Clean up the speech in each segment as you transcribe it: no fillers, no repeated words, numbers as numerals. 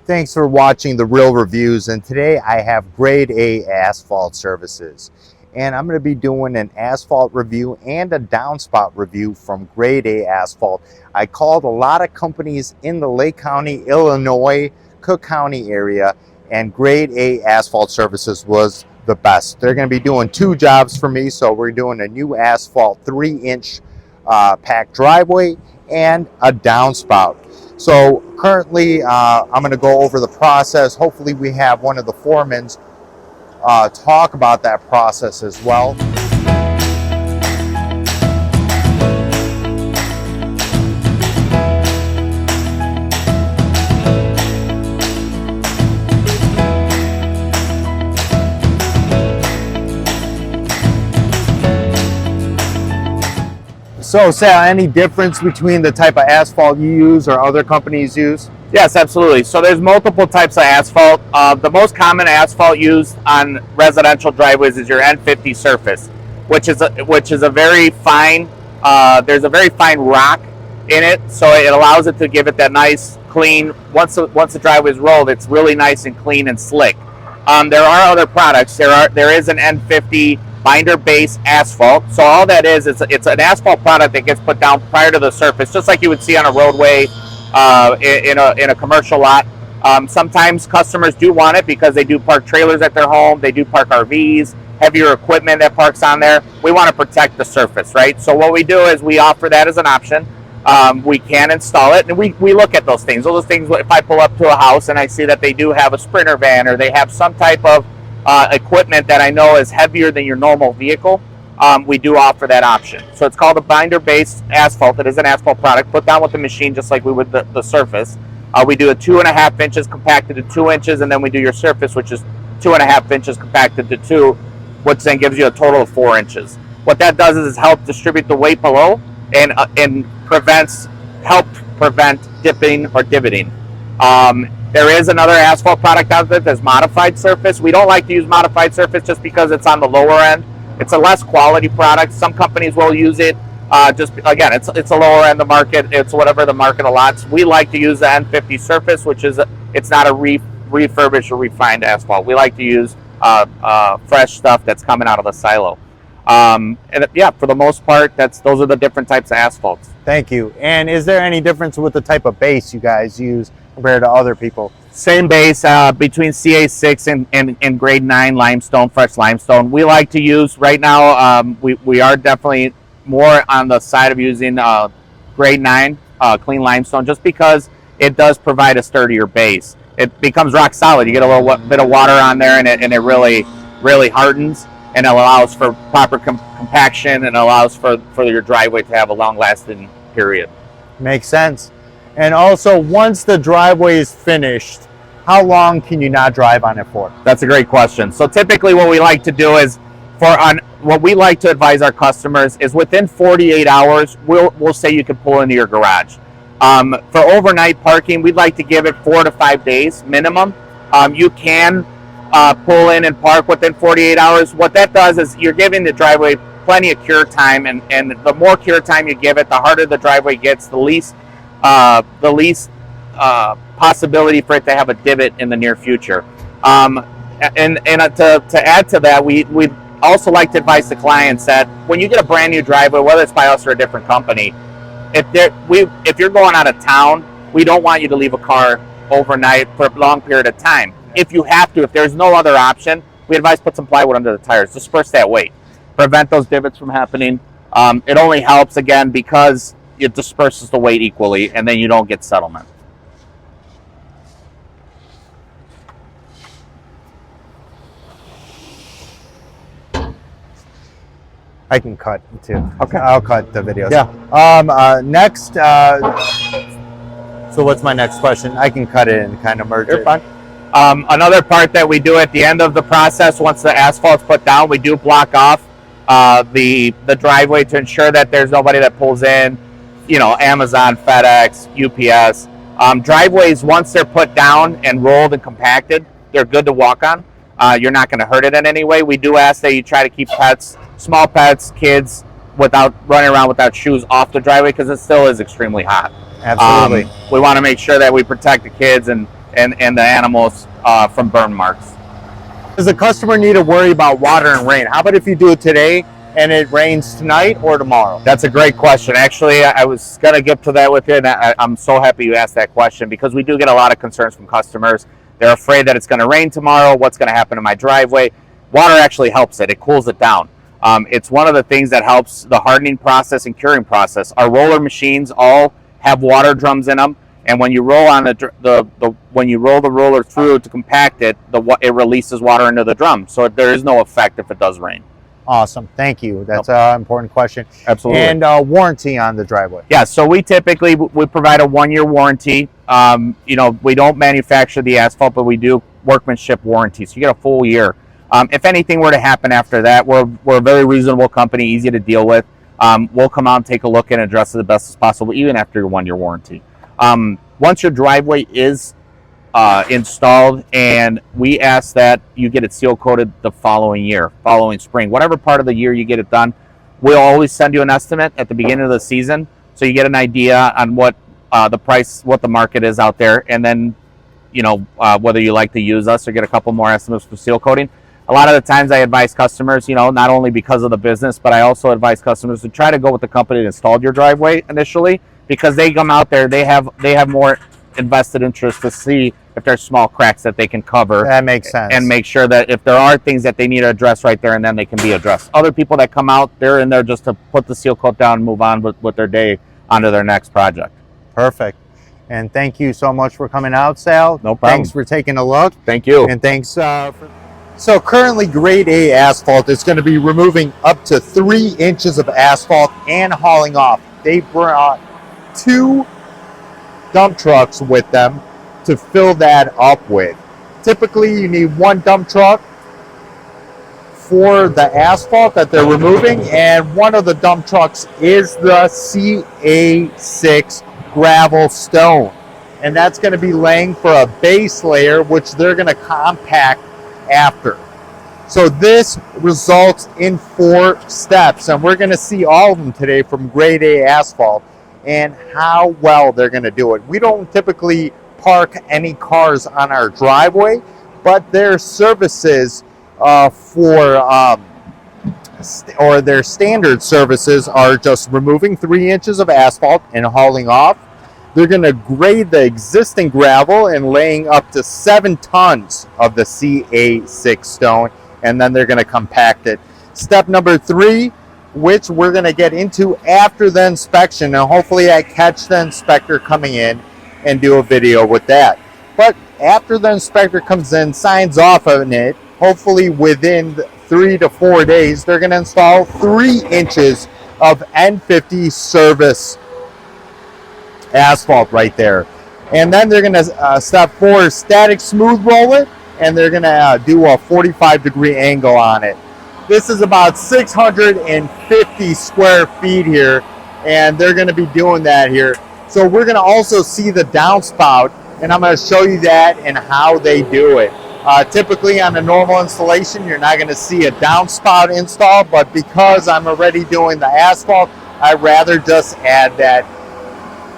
Thanks for watching the Real Reviews, and today I have Grade A Asphalt Services. And I'm going to be doing an asphalt review and a downspout review from Grade A Asphalt. I called a lot of companies in the Lake County, Illinois, Cook County area, and Grade A Asphalt Services was the best. They're going to be doing two jobs for me, so we're doing a new asphalt 3-inch packed driveway and a downspout. So currently, I'm going to go over the process. Hopefully we have one of the foremans talk about that process as well. So, Sal, any difference between the type of asphalt you use or other companies use? Yes, absolutely. So there's multiple types of asphalt. The most common asphalt used on residential driveways is your N50 surface, which is a very fine. There's a very fine rock in it, so it allows it to give it that nice, clean. Once the driveway is rolled, it's really nice and clean and slick. There are other products. There is an N50 binder base asphalt. So all that is, it's an asphalt product that gets put down prior to the surface, just like you would see on a roadway in a commercial lot. Sometimes customers do want it because they do park trailers at their home, they do park RVs, heavier equipment that parks on there. We want to protect the surface, right? So what we do is we offer that as an option. We can install it, and we look at those things. Those things, if I pull up to a house and I see that they do have a Sprinter van or they have some type of equipment that I know is heavier than your normal vehicle, we do offer that option. So it's called a binder-based asphalt. It is an asphalt product put down with the machine just like we would the surface. We do a 2.5 inches compacted to 2 inches, and then we do your surface, which is 2.5 inches compacted to 2, which then gives you a total of 4 inches. What that does is help distribute the weight below and help prevent dipping or divoting. There is another asphalt product out there that's modified surface. We don't like to use modified surface just because it's on the lower end. It's a less quality product. Some companies will use it. Again, it's a lower end of the market. It's whatever the market allots. We like to use the N50 surface, which is it's not a refurbished or refined asphalt. We like to use fresh stuff that's coming out of the silo. Yeah, for the most part, those are the different types of asphalts. Thank you. And is there any difference with the type of base you guys use compared to other people? Same base between CA6 and grade 9 limestone, fresh limestone. We like to use right now, we are definitely more on the side of using grade 9 clean limestone, just because it does provide a sturdier base. It becomes rock solid. You get a little bit of water on there, and it really hardens, and it allows for proper compaction, and allows for your driveway to have a long-lasting period. Makes sense. And also, once the driveway is finished, how long can you not drive on it for? That's a great question. So typically what we like to do is, what we like to advise our customers is within 48 hours, we'll say you can pull into your garage. For overnight parking, we'd like to give it 4 to 5 days minimum. You can pull in and park within 48 hours. What that does is you're giving the driveway plenty of cure time, and the more cure time you give it, the harder the driveway gets, the least possibility for it to have a divot in the near future. To add to that, we'd also like to advise the clients that when you get a brand new driveway, whether it's by us or a different company, if you're going out of town, we don't want you to leave a car overnight for a long period of time. If you have to, if there's no other option, we advise put some plywood under the tires, disperse that weight, prevent those divots from happening. It only helps, again, because it disperses the weight equally, and then you don't get settlement. I can cut too. Okay. I'll cut the videos. Yeah. Next, so what's my next question? I can cut it and kind of merge You're it. fine. Another part that we do at the end of the process, once the asphalt's put down, we do block off the driveway to ensure that there's nobody that pulls in, Amazon, FedEx, UPS. Driveways, once they're put down and rolled and compacted, they're good to walk on. You're not going to hurt it in any way. We do ask that you try to keep pets, small pets, kids, without running around without shoes off the driveway, because it still is extremely hot. Absolutely. We want to make sure that we protect the kids and and the animals from burn marks. Does the customer need to worry about water and rain? How about if you do it today and it rains tonight or tomorrow? That's a great question. Actually, I was going to get to that with you, and I'm so happy you asked that question, because we do get a lot of concerns from customers. They're afraid that it's going to rain tomorrow. What's going to happen to my driveway? Water actually helps it. It cools it down. It's one of the things that helps the hardening process and curing process. Our roller machines all have water drums in them, and when you roll on when you roll the roller through to compact it, it releases water into the drum. So there is no effect if it does rain. Awesome, thank you. That's an important question. Absolutely. And warranty on the driveway? Yeah, so we typically provide a 1-year warranty. You know, we don't manufacture the asphalt, but we do workmanship warranty, so you get a full year. If anything were to happen after that, we're a very reasonable company, easy to deal with. We'll come out and take a look and address it the best as possible, even after your 1-year warranty. Once your driveway is installed, and we ask that you get it seal coated the following spring, whatever part of the year you get it done, we'll always send you an estimate at the beginning of the season, so you get an idea on what the price, what the market is out there, and then you know whether you like to use us or get a couple more estimates for seal coating. A lot of the times I advise customers, you know, not only because of the business, but I also advise customers to try to go with the company that installed your driveway initially, because they come out there, they have more invested interest to see if there's small cracks that they can cover. That makes sense. And make sure that if there are things that they need to address right there and then, they can be addressed. Other people that come out, they're in there just to put the seal coat down and move on with their day onto their next project. Perfect. And thank you so much for coming out, Sal. No problem. Thanks for taking a look. Thank you. And thanks So currently Grade A Asphalt is going to be removing up to 3 inches of asphalt and hauling off. They brought 2 dump trucks with them to fill that up with. Typically you need 1 dump truck for the asphalt that they're removing, and one of the dump trucks is the CA6 gravel stone, and that's going to be laying for a base layer, which they're going to compact after. So this results in 4 steps, and we're going to see all of them today from Grade A Asphalt and how well they're going to do it. We don't typically park any cars on our driveway, but their services or their standard services are just removing 3 inches of asphalt and hauling off. They're going to grade the existing gravel and laying up to 7 tons of the CA6 stone, and then they're going to compact it. Step number 3, which we're going to get into after the inspection, and hopefully I catch the inspector coming in and do a video with that. But after the inspector comes in, signs off on it, hopefully within 3 to 4 days, they're going to install 3 inches of N50 service asphalt right there. And then they're going to step 4, static smooth roll it, and they're going to do a 45-degree angle on it. This is about 650 square feet here, and they're going to be doing that here. So we're going to also see the downspout, and I'm going to show you that and how they do it. Typically on a normal installation, you're not going to see a downspout install, but because I'm already doing the asphalt, I'd rather just add that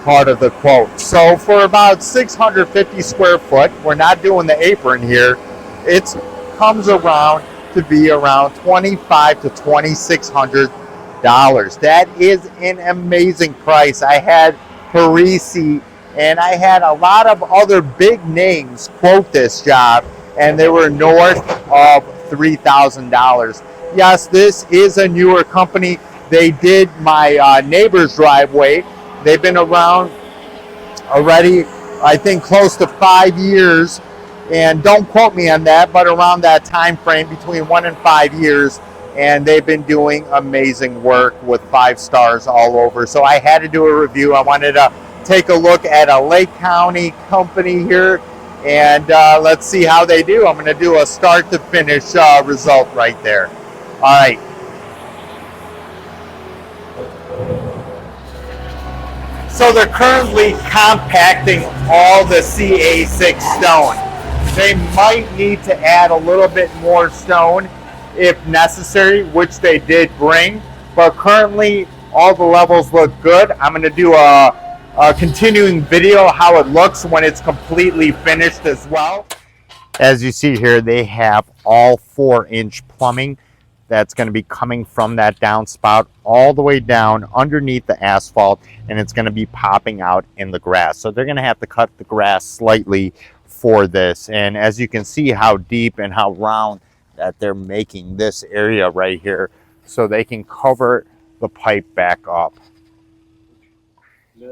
part of the quote. So for about 650 square foot, we're not doing the apron here, it comes around to be around $2,500 to $2,600. That is an amazing price. I had Parisi and I had a lot of other big names quote this job, and they were north of $3,000. Yes, this is a newer company. They did my neighbor's driveway. They've been around already, I think, close to 5 years, and don't quote me on that, but around that time frame, between 1 and 5 years, and they've been doing amazing work with 5 stars all over. So I had to do a review. I wanted to take a look at a Lake County company here, and let's see how they do. I'm going to do a start to finish result right there. All right. So they're currently compacting all the CA6 stone. They might need to add a little bit more stone if necessary, which they did bring, but currently all the levels look good. I'm going to do a continuing video how it looks when it's completely finished as well. As you see here, they have all 4-inch plumbing that's going to be coming from that downspout all the way down underneath the asphalt, and it's going to be popping out in the grass. So they're going to have to cut the grass slightly for this. And as you can see how deep and how round that they're making this area right here, so they can cover the pipe back up.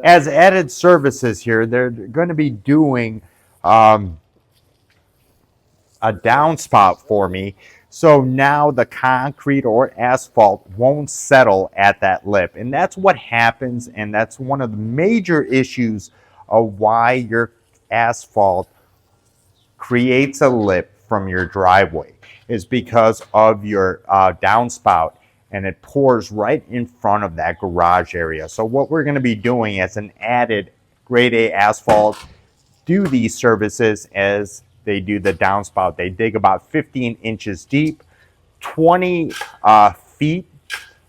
As added services here, they're going to be doing a downspout for me. So now the concrete or asphalt won't settle at that lip. And that's what happens, and that's one of the major issues of why your asphalt creates a lip from your driveway, is because of your downspout, and it pours right in front of that garage area. So what we're going to be doing as an added grade A asphalt do these services as they do the downspout. They dig about 15 inches deep, 20 feet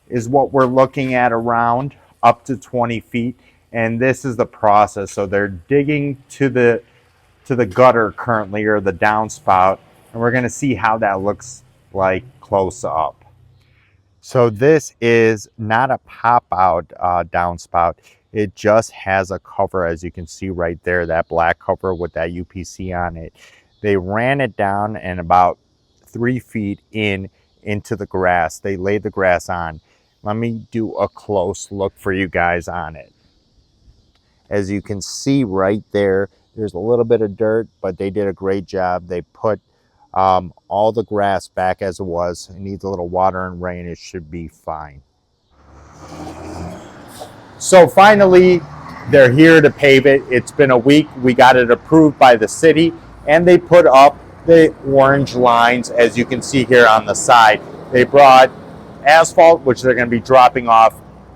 is what we're looking at, around up to 20 feet. And this is the process. So they're digging to the gutter currently, or the downspout, and we're going to see how that looks like close up. So this is not a pop out downspout. It just has a cover, as you can see right there, that black cover with that UPC on it. They ran it down and about 3 feet into the grass. They laid the grass on. Let me do a close look for you guys on it. As you can see right there, there's a little bit of dirt, but they did a great job. They put all the grass back as it was. It needs a little water and rain. It should be fine. So finally, they're here to pave it. It's been a week. We got it approved by the city, and they put up the orange lines, as you can see here on the side. They brought asphalt, which they're going to be dropping off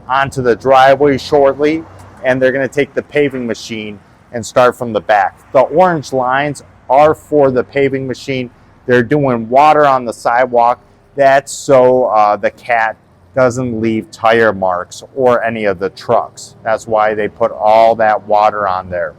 onto the driveway shortly, and they're going to take the paving machine and start from the back. The orange lines are for the paving machine. They're doing water on the sidewalk. That's so the cat doesn't leave tire marks or any of the trucks. That's why they put all that water on there.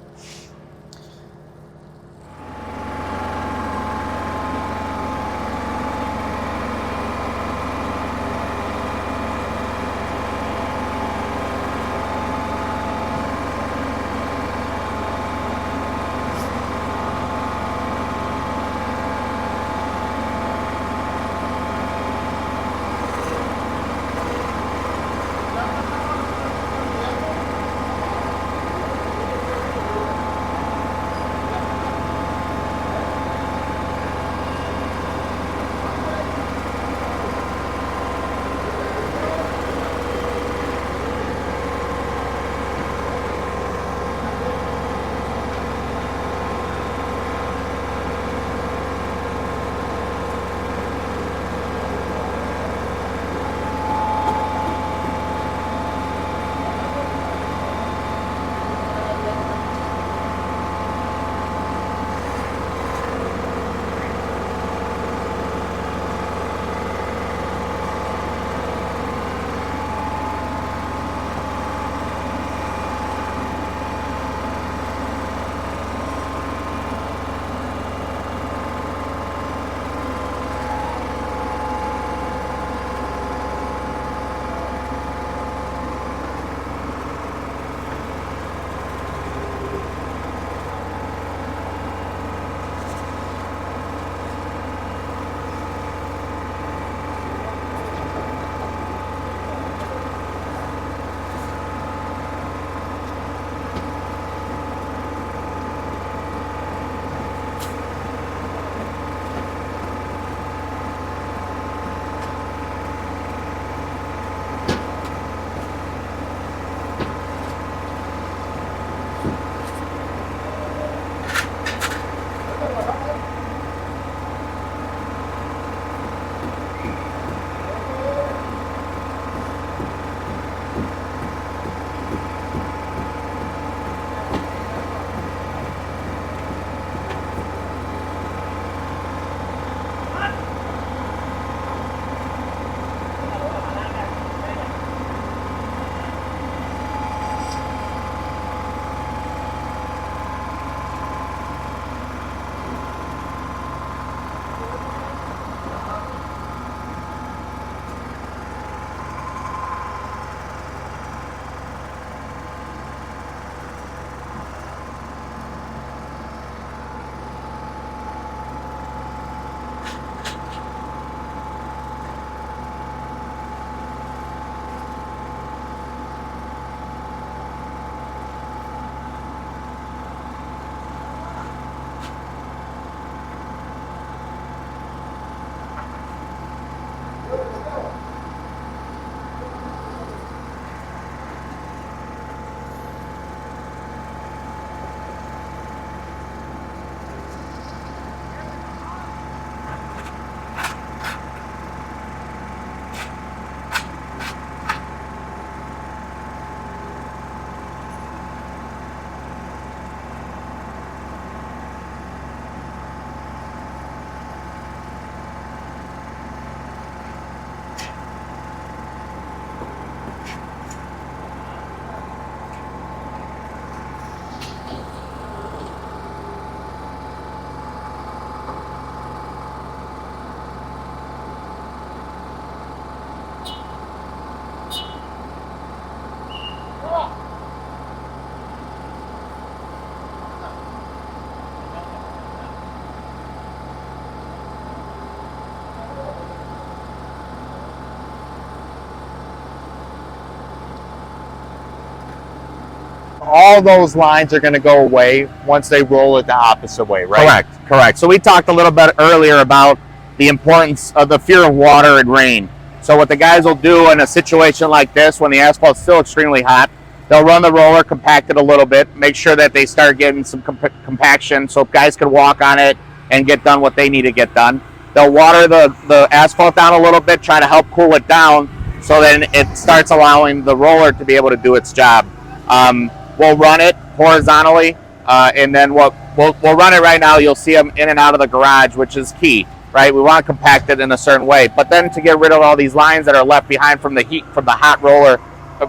all those lines are going to go away once they roll it the opposite way, right? Correct. So we talked a little bit earlier about the importance of the fear of water and rain. So what the guys will do in a situation like this, when the asphalt's still extremely hot, they'll run the roller, compact it a little bit, make sure that they start getting some compaction so guys can walk on it and get done what they need to get done. They'll water the asphalt down a little bit, try to help cool it down, so then it starts allowing the roller to be able to do its job. We'll run it horizontally, and then we'll run it right now. You'll see them in and out of the garage, which is key, right? We want to compact it in a certain way, but then to get rid of all these lines that are left behind from the heat, from the hot roller,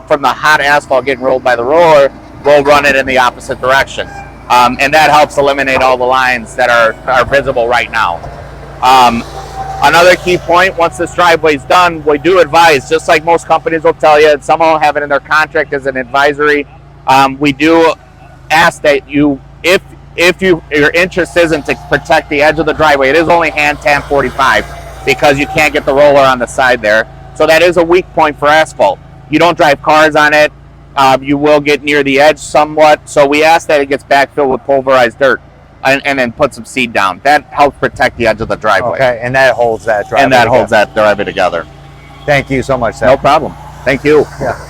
from the hot asphalt getting rolled by the roller, we'll run it in the opposite direction, and that helps eliminate all the lines that are visible right now. Another key point, once this driveway is done, we do advise, just like most companies will tell you, and some will have it in their contract as an advisory, we do ask that you, if your interest isn't to protect the edge of the driveway, it is only hand tan 45 because you can't get the roller on the side there. So that is a weak point for asphalt. You don't drive cars on it. You will get near the edge somewhat. So we ask that it gets backfilled with pulverized dirt and then put some seed down. That helps protect the edge of the driveway. Okay, and that holds that driveway And that holds that driveway together. Thank you so much, Seth. No problem. Thank you. Yeah.